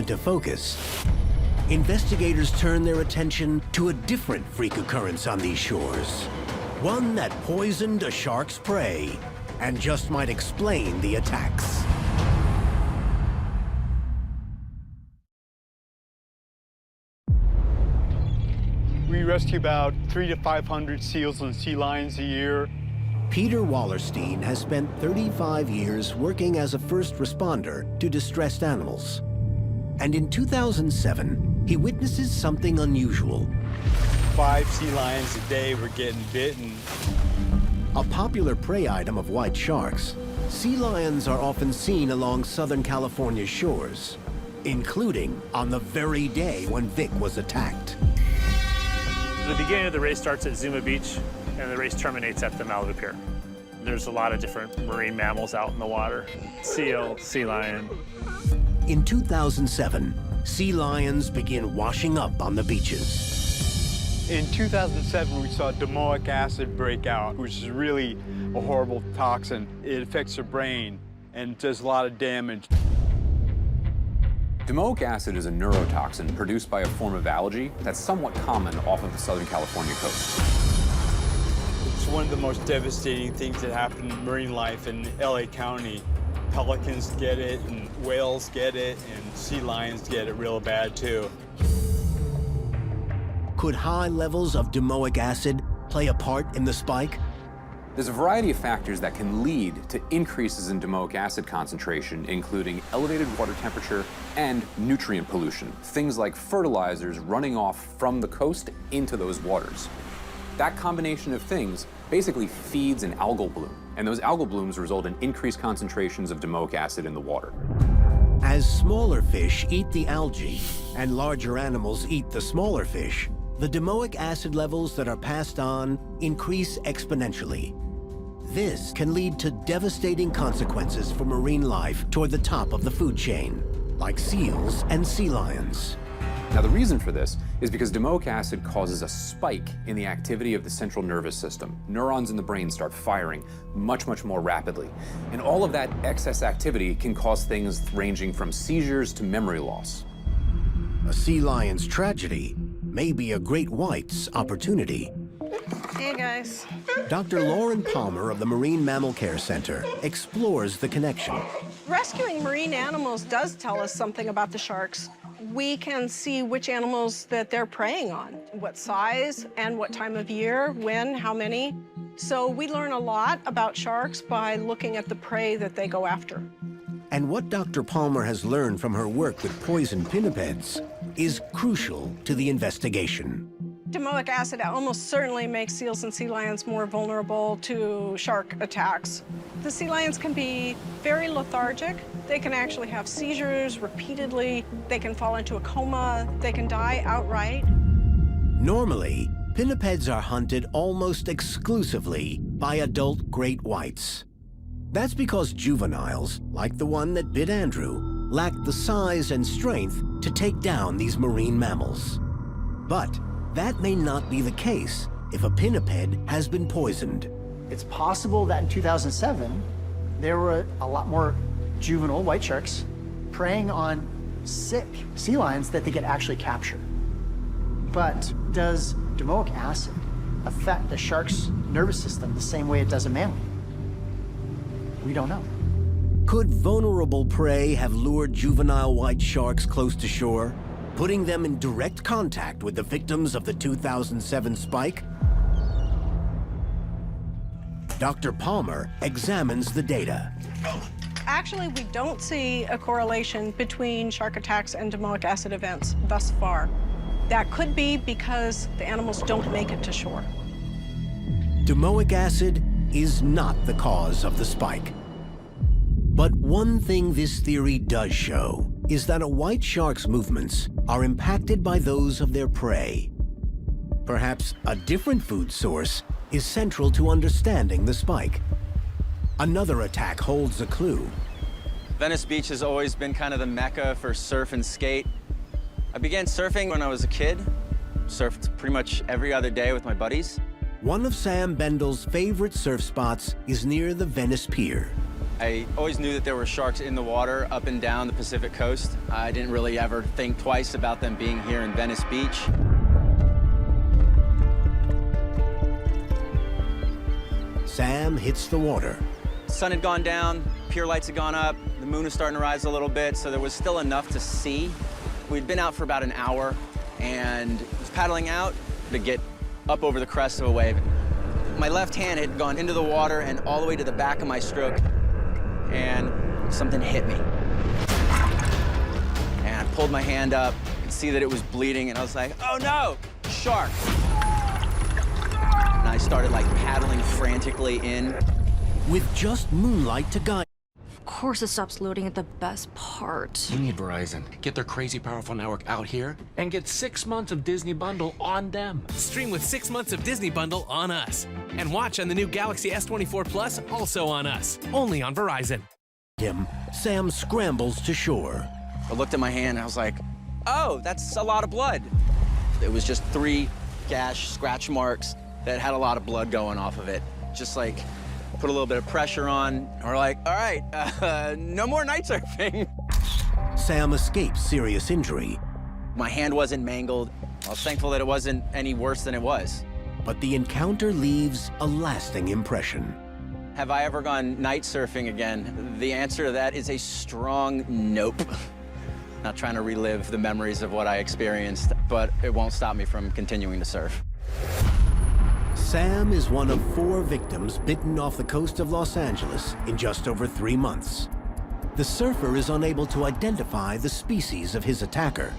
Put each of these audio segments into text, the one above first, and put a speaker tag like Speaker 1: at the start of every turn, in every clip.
Speaker 1: into focus, investigators turn their attention to a different freak occurrence on these shores. One that poisoned a shark's prey and just might explain the attacks.
Speaker 2: We rescue about 300 to 500 seals and sea lions a year.
Speaker 1: Peter Wallerstein has spent 35 years working as a first responder to distressed animals. And in 2007, he witnesses something unusual.
Speaker 2: 5 sea lions a day were getting bitten.
Speaker 1: A popular prey item of white sharks, sea lions are often seen along Southern California's shores, including on the very day when Vic was attacked.
Speaker 3: The beginning of the race starts at Zuma Beach, and the race terminates at the Malibu Pier. There's a lot of different marine mammals out in the water. Seal, sea lion.
Speaker 1: In 2007, sea lions begin washing up on the beaches.
Speaker 2: In 2007, we saw domoic acid break out, which is really a horrible toxin. It affects the brain and does a lot of damage.
Speaker 4: Domoic acid is a neurotoxin produced by a form of algae that's somewhat common off of the Southern California coast.
Speaker 2: It's one of the most devastating things that happen in marine life in LA County. Pelicans get it, and whales get it, and sea lions get it real bad, too.
Speaker 1: Could high levels of domoic acid play a part in the spike?
Speaker 4: There's a variety of factors that can lead to increases in domoic acid concentration, including elevated water temperature and nutrient pollution, things like fertilizers running off from the coast into those waters. That combination of things basically feeds an algal bloom, and those algal blooms result in increased concentrations of domoic acid in the water.
Speaker 1: As smaller fish eat the algae and larger animals eat the smaller fish, the domoic acid levels that are passed on increase exponentially. This can lead to devastating consequences for marine life toward the top of the food chain, like seals and sea lions.
Speaker 4: Now, the reason for this is because domoic acid causes a spike in the activity of the central nervous system. Neurons in the brain start firing much, much more rapidly. And all of that excess activity can cause things ranging from seizures to memory loss.
Speaker 1: A sea lion's tragedy may be a great white's opportunity.
Speaker 5: Hey, guys.
Speaker 1: Dr. Lauren Palmer of the Marine Mammal Care Center explores the connection.
Speaker 5: Rescuing marine animals does tell us something about the sharks. We can see which animals that they're preying on, what size and what time of year, when, how many. So we learn a lot about sharks by looking at the prey that they go after.
Speaker 1: And what Dr. Palmer has learned from her work with poison pinnipeds is crucial to the investigation.
Speaker 5: Domoic acid almost certainly makes seals and sea lions more vulnerable to shark attacks. The sea lions can be very lethargic. They can actually have seizures repeatedly. They can fall into a coma. They can die outright.
Speaker 1: Normally, pinnipeds are hunted almost exclusively by adult great whites. That's because juveniles, like the one that bit Andrew, lack the size and strength to take down these marine mammals. But that may not be the case if a pinniped has been poisoned.
Speaker 6: It's possible that in 2007, there were a lot more juvenile white sharks preying on sick sea lions that they could actually capture. But does domoic acid affect the shark's nervous system the same way it does a mammal? We don't know.
Speaker 1: Could vulnerable prey have lured juvenile white sharks close to shore, putting them in direct contact with the victims of the 2007 spike? Dr. Palmer examines the data.
Speaker 5: Actually, we don't see a correlation between shark attacks and domoic acid events thus far. That could be because the animals don't make it to shore.
Speaker 1: Domoic acid is not the cause of the spike. But one thing this theory does show is that a white shark's movements are impacted by those of their prey. Perhaps a different food source is central to understanding the spike. Another attack holds a clue.
Speaker 7: Venice Beach has always been kind of the mecca for surf and skate. I began surfing when I was a kid. Surfed pretty much every other day with my buddies.
Speaker 1: One of Sam Bendel's favorite surf spots is near the Venice Pier.
Speaker 7: I always knew that there were sharks in the water up and down the Pacific coast. I didn't really ever think twice about them being here in Venice Beach.
Speaker 1: Sam hits the water.
Speaker 7: Sun had gone down, pier lights had gone up, the moon was starting to rise a little bit, so there was still enough to see. We'd been out for about an hour and was paddling out to get up over the crest of a wave. My left hand had gone into the water and all the way to the back of my stroke, and something hit me. And I pulled my hand up, could see that it was bleeding, and I was like, oh no, shark. And I started like paddling frantically in.
Speaker 1: With just moonlight to guide.
Speaker 8: Of course it stops loading at the best part.
Speaker 9: You need Verizon. Get their crazy powerful network out here and get 6 months of Disney Bundle on them.
Speaker 10: Stream with 6 months of Disney Bundle on us. And watch on the new Galaxy S24 Plus, also on us. Only on Verizon.
Speaker 1: Sam scrambles to shore.
Speaker 7: I looked at my hand and I was like, oh, that's a lot of blood. It was just 3 gash scratch marks that had a lot of blood going off of it. Just like put a little bit of pressure on, and we're like, all right, no more night surfing.
Speaker 1: Sam escapes serious injury.
Speaker 7: My hand wasn't mangled. I was thankful that it wasn't any worse than it was.
Speaker 1: But the encounter leaves a lasting impression.
Speaker 7: Have I ever gone night surfing again? The answer to that is a strong nope. Not trying to relive the memories of what I experienced, but it won't stop me from continuing to surf.
Speaker 1: Sam is one of 4 victims bitten off the coast of Los Angeles in just over 3 months. The surfer is unable to identify the species of his attacker.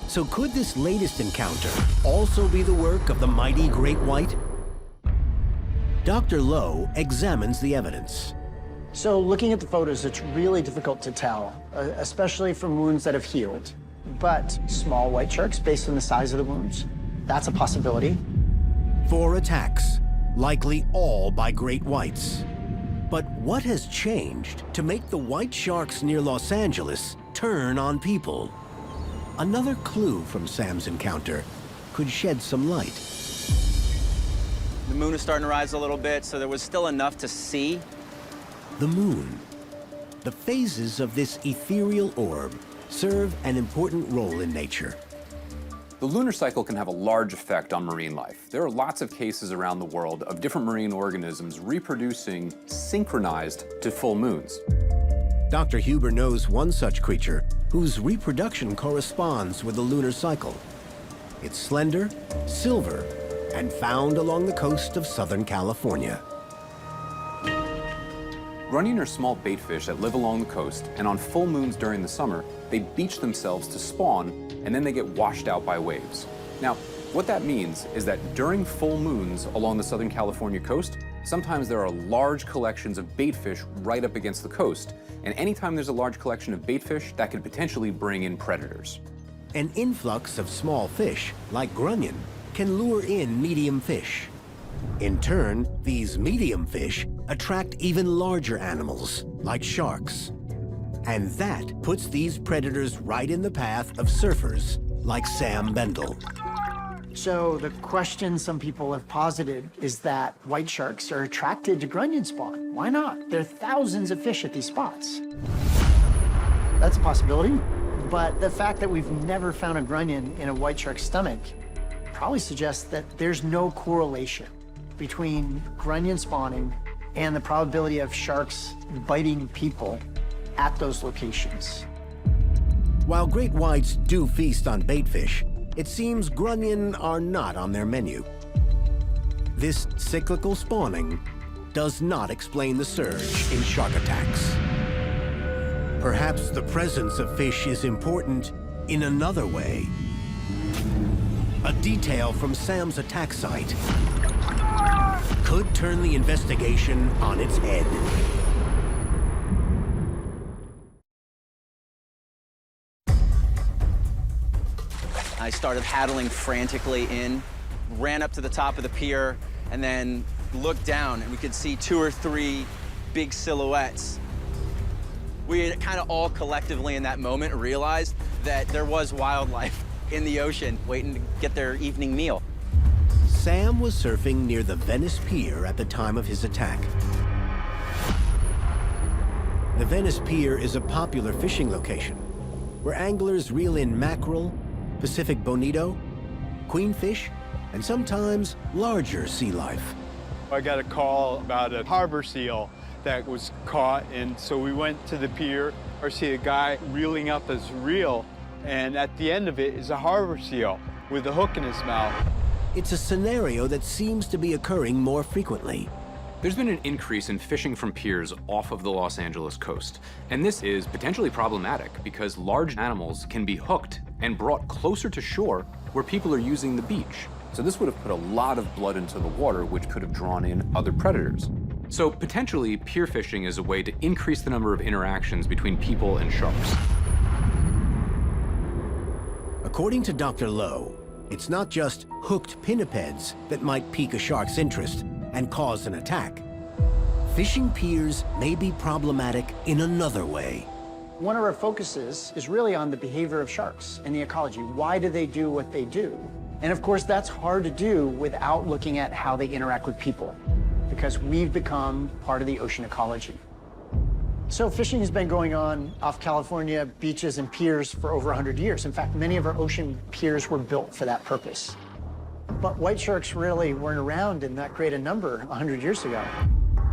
Speaker 1: So could this latest encounter also be the work of the mighty great white? Dr. Lowe examines the evidence.
Speaker 6: So looking at the photos, it's really difficult to tell, especially from wounds that have healed. But small white sharks, based on the size of the wounds, that's a possibility.
Speaker 1: 4 attacks, likely all by great whites. But what has changed to make the white sharks near Los Angeles turn on people? Another clue from Sam's encounter could shed some light.
Speaker 7: The moon was starting to rise a little bit, so there was still enough to see.
Speaker 1: The moon. The phases of this ethereal orb serve an important role in nature.
Speaker 4: The lunar cycle can have a large effect on marine life. There are lots of cases around the world of different marine organisms reproducing synchronized to full moons.
Speaker 1: Dr. Huber knows one such creature whose reproduction corresponds with the lunar cycle. It's slender, silver, and found along the coast of Southern California.
Speaker 4: Grunion are small baitfish that live along the coast, and on full moons during the summer, they beach themselves to spawn, and then they get washed out by waves. Now, what that means is that during full moons along the Southern California coast, sometimes there are large collections of baitfish right up against the coast, and anytime there's a large collection of baitfish, that could potentially bring in predators.
Speaker 1: An influx of small fish, like grunion, can lure in medium fish. In turn, these medium fish attract even larger animals, like sharks. And that puts these predators right in the path of surfers, like Sam Bendel.
Speaker 6: So the question some people have posited is that white sharks are attracted to grunion spawn. Why not? There are thousands of fish at these spots. That's a possibility, but the fact that we've never found a grunion in a white shark's stomach probably suggests that there's no correlation between grunion spawning and the probability of sharks biting people at those locations.
Speaker 1: While great whites do feast on baitfish, it seems grunion are not on their menu. This cyclical spawning does not explain the surge in shark attacks. Perhaps the presence of fish is important in another way. A detail from Sam's attack site could turn the investigation on its head.
Speaker 7: I started paddling frantically in, ran up to the top of the pier, and then looked down, and we could see 2 or 3 big silhouettes. We had kind of all collectively in that moment realized that there was wildlife in the ocean waiting to get their evening meal.
Speaker 1: Sam was surfing near the Venice Pier at the time of his attack. The Venice Pier is a popular fishing location where anglers reel in mackerel, Pacific bonito, queenfish, and sometimes larger sea life.
Speaker 2: I got a call about a harbor seal that was caught, and so we went to the pier. I see a guy reeling up his reel, and at the end of it is a harbor seal with a hook in his mouth.
Speaker 1: It's a scenario that seems to be occurring more frequently.
Speaker 4: There's been an increase in fishing from piers off of the Los Angeles coast. And this is potentially problematic because large animals can be hooked and brought closer to shore where people are using the beach. So this would have put a lot of blood into the water, which could have drawn in other predators. So potentially, pier fishing is a way to increase the number of interactions between people and sharks.
Speaker 1: According to Dr. Lowe, it's not just hooked pinnipeds that might pique a shark's interest and cause an attack. Fishing piers may be problematic in another way.
Speaker 6: One of our focuses is really on the behavior of sharks and the ecology. Why do they do what they do? And of course, that's hard to do without looking at how they interact with people, because we've become part of the ocean ecology. So fishing has been going on off California beaches and piers for over 100 years. In fact, many of our ocean piers were built for that purpose. But white sharks really weren't around in that great a number 100 years ago.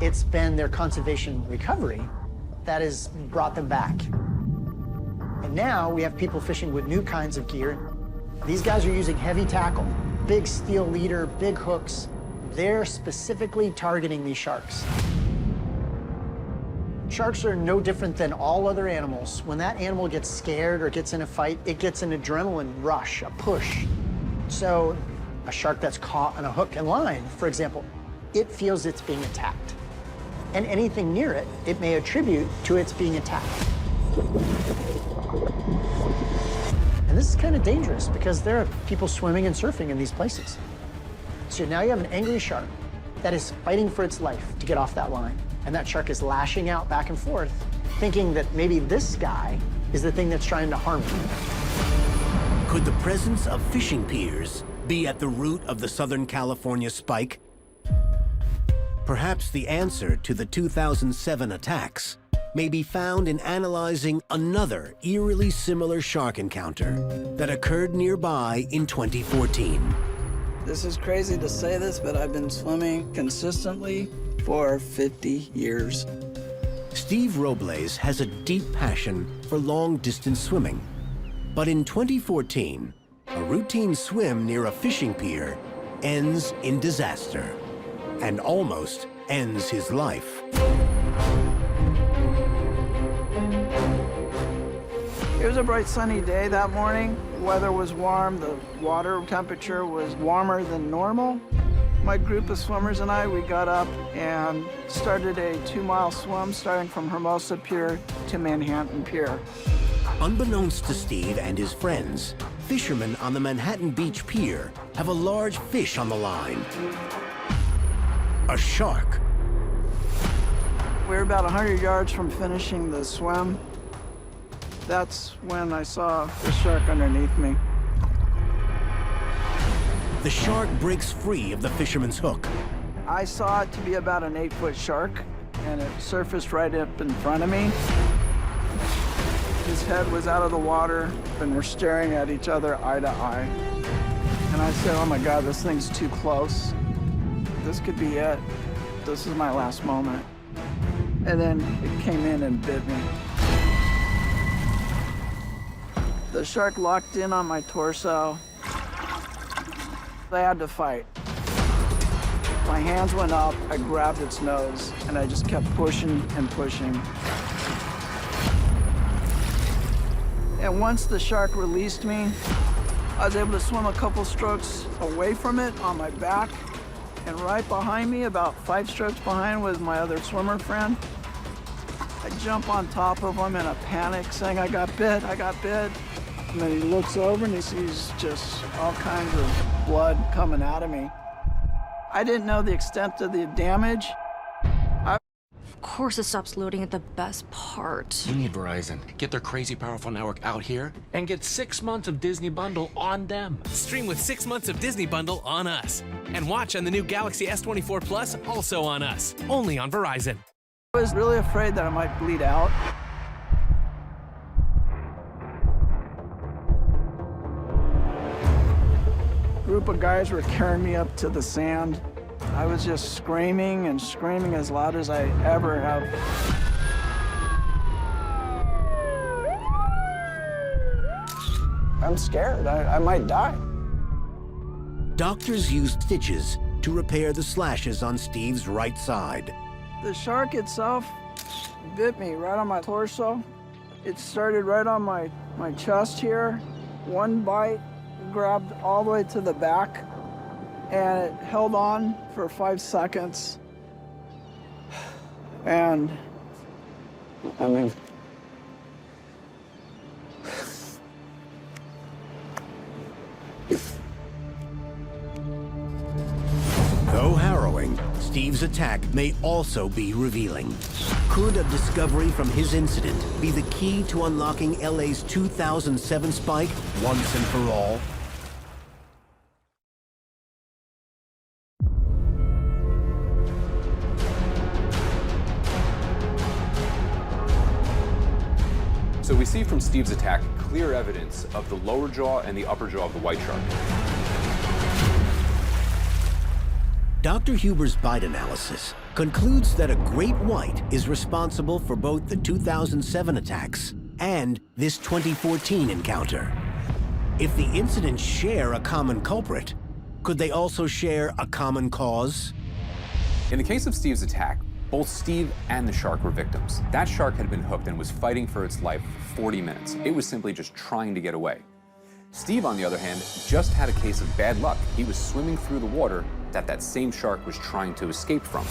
Speaker 6: It's been their conservation recovery that has brought them back. And now we have people fishing with new kinds of gear. These guys are using heavy tackle, big steel leader, big hooks. They're specifically targeting these sharks. Sharks are no different than all other animals. When that animal gets scared or gets in a fight, it gets an adrenaline rush, a push. So a shark that's caught on a hook and line, for example, it feels it's being attacked. And anything near it, it may attribute to its being attacked. And this is kind of dangerous because there are people swimming and surfing in these places. So now you have an angry shark that is fighting for its life to get off that line. And that shark is lashing out back and forth, thinking that maybe this guy is the thing that's trying to harm him.
Speaker 1: Could the presence of fishing piers be at the root of the Southern California spike? Perhaps the answer to the 2007 attacks may be found in analyzing another eerily similar shark encounter that occurred nearby in 2014.
Speaker 11: This is crazy to say this, but I've been swimming consistently for 50 years.
Speaker 1: Steve Robles has a deep passion for long-distance swimming. But in 2014, a routine swim near a fishing pier ends in disaster and almost ends his life.
Speaker 11: It was a bright sunny day that morning. The weather was warm, the water temperature was warmer than normal. My group of swimmers and I, we got up and started a 2-mile swim starting from Hermosa Pier to Manhattan Pier.
Speaker 1: Unbeknownst to Steve and his friends, fishermen on the Manhattan Beach Pier have a large fish on the line. A shark.
Speaker 11: We were about 100 yards from finishing the swim. That's when I saw the shark underneath me.
Speaker 1: The shark breaks free of the fisherman's hook.
Speaker 11: I saw it to be about an 8-foot shark, and it surfaced right up in front of me. His head was out of the water, and we're staring at each other eye to eye. And I said, oh my God, this thing's too close. This could be it. This is my last moment. And then it came in and bit me. The shark locked in on my torso. I had to fight. My hands went up, I grabbed its nose, and I just kept pushing and pushing. And once the shark released me, I was able to swim a couple strokes away from it on my back, and right behind me, about 5 strokes behind, was my other swimmer friend. I jump on top of him in a panic, saying, I got bit, I got bit. And then he looks over and he sees just all kinds of blood coming out of me. I didn't know the extent of the damage.
Speaker 8: Of course it stops loading at the best part.
Speaker 9: You need Verizon. Get their crazy powerful network out here and get 6 months of Disney Bundle on them.
Speaker 10: Stream with 6 months of Disney Bundle on us. And watch on the new Galaxy S24 Plus, also on us. Only on Verizon.
Speaker 11: I was really afraid that I might bleed out. A group of guys were carrying me up to the sand. I was just screaming and screaming as loud as I ever have. I'm scared. I might die.
Speaker 1: Doctors used stitches to repair the slashes on Steve's right side.
Speaker 11: The shark itself bit me right on my torso. It started right on my chest here. One bite grabbed all the way to the back, and it held on for 5 seconds. And I mean,
Speaker 1: Though harrowing, Steve's attack may also be revealing. Could a discovery from his incident be the key to unlocking LA's 2007 spike once and for all?
Speaker 4: So we see from Steve's attack clear evidence of the lower jaw and the upper jaw of the white shark.
Speaker 1: Dr. Huber's bite analysis concludes that a great white is responsible for both the 2007 attacks and this 2014 encounter. If the incidents share a common culprit, could they also share a common cause?
Speaker 4: In the case of Steve's attack, both Steve and the shark were victims. That shark had been hooked and was fighting for its life for 40 minutes. It was simply just trying to get away. Steve, on the other hand, just had a case of bad luck. He was swimming through the water that same shark was trying to escape from.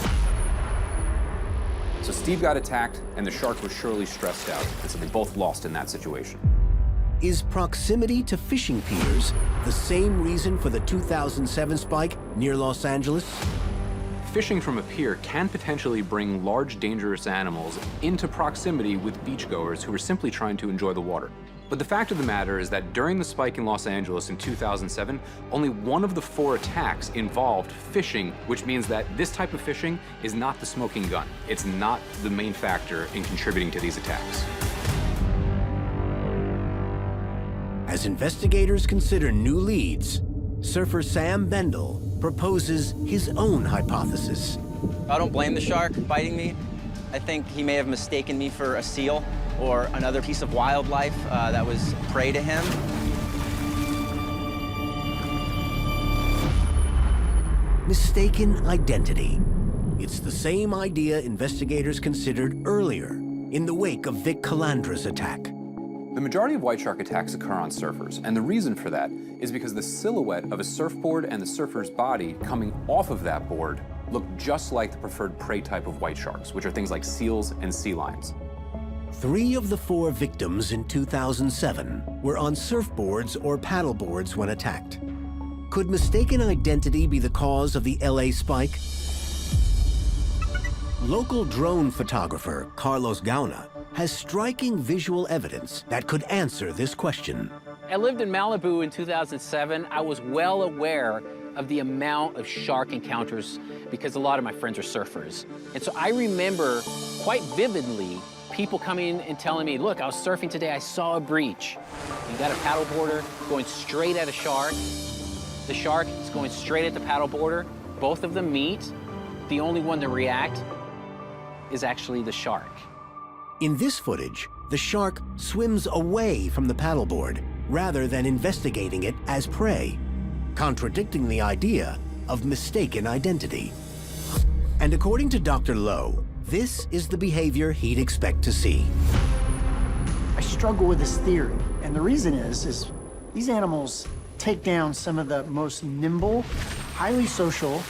Speaker 4: So Steve got attacked, and the shark was surely stressed out, and so they both lost in that situation.
Speaker 1: Is proximity to fishing piers the same reason for the 2007 spike near Los Angeles?
Speaker 4: Fishing from a pier can potentially bring large, dangerous animals into proximity with beachgoers who are simply trying to enjoy the water. But the fact of the matter is that during the spike in Los Angeles in 2007, only one of the 4 attacks involved fishing, which means that this type of fishing is not the smoking gun. It's not the main factor in contributing to these attacks.
Speaker 1: As investigators consider new leads, surfer Sam Bendel proposes his own hypothesis.
Speaker 7: I don't blame the shark biting me. I think he may have mistaken me for a seal or another piece of wildlife that was prey to him.
Speaker 1: Mistaken identity. It's the same idea investigators considered earlier in the wake of Vic Calandra's attack.
Speaker 4: The majority of white shark attacks occur on surfers, and the reason for that is because the silhouette of a surfboard and the surfer's body coming off of that board look just like the preferred prey type of white sharks, which are things like seals and sea lions.
Speaker 1: 3 of the 4 victims in 2007 were on surfboards or paddleboards when attacked. Could mistaken identity be the cause of the LA spike? Local drone photographer Carlos Gauna has striking visual evidence that could answer this question.
Speaker 12: I lived in Malibu in 2007. I was well aware of the amount of shark encounters because a lot of my friends are surfers. And so I remember quite vividly people coming in and telling me, look, I was surfing today, I saw a breach. You got a paddleboarder going straight at a shark. The shark is going straight at the paddleboarder. Both of them meet. The only one to react is actually the shark.
Speaker 1: In this footage, the shark swims away from the paddleboard rather than investigating it as prey, contradicting the idea of mistaken identity. And according to Dr. Lowe, this is the behavior he'd expect to see.
Speaker 6: I struggle with this theory, and the reason is these animals take down some of the most nimble, highly social,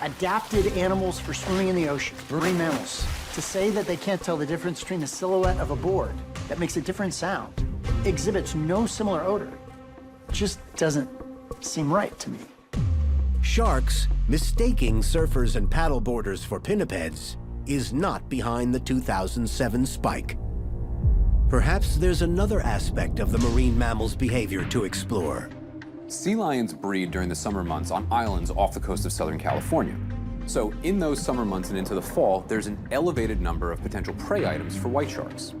Speaker 6: adapted animals for swimming in the ocean, marine mammals. To say that they can't tell the difference between the silhouette of a board that makes a different sound, exhibits no similar odor, just doesn't seem right to me.
Speaker 1: Sharks mistaking surfers and paddleboarders for pinnipeds is not behind the 2007 spike. Perhaps there's another aspect of the marine mammal's behavior to explore.
Speaker 4: Sea lions breed during the summer months on islands off the coast of Southern California. So in those summer months and into the fall, there's an elevated number of potential prey items for white sharks.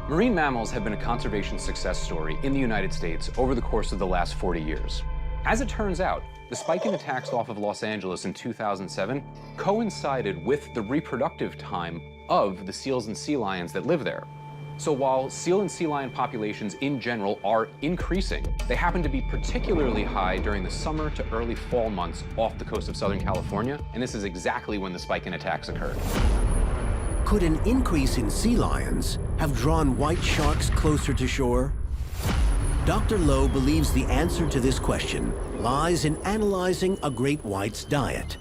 Speaker 4: Marine mammals have been a conservation success story in the United States over the course of the last 40 years. As it turns out, the spike in attacks off of Los Angeles in 2007 coincided with the reproductive time of the seals and sea lions that live there. So while seal and sea lion populations in general are increasing, they happen to be particularly high during the summer to early fall months off the coast of Southern California, and this is exactly when the spike in attacks occurred.
Speaker 1: Could an increase in sea lions have drawn white sharks closer to shore? Dr. Lowe believes the answer to this question lies in analyzing a great white's diet.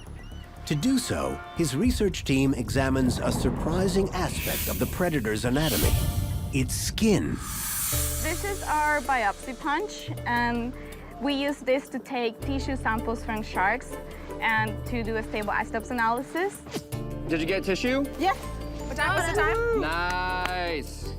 Speaker 1: To do so, his research team examines a surprising aspect of the predator's anatomy: its skin.
Speaker 13: This is our biopsy punch, and we use this to take tissue samples from sharks and to do a stable isotopes analysis.
Speaker 7: Did you get tissue?
Speaker 13: Yes. What time was the time?
Speaker 7: Nice.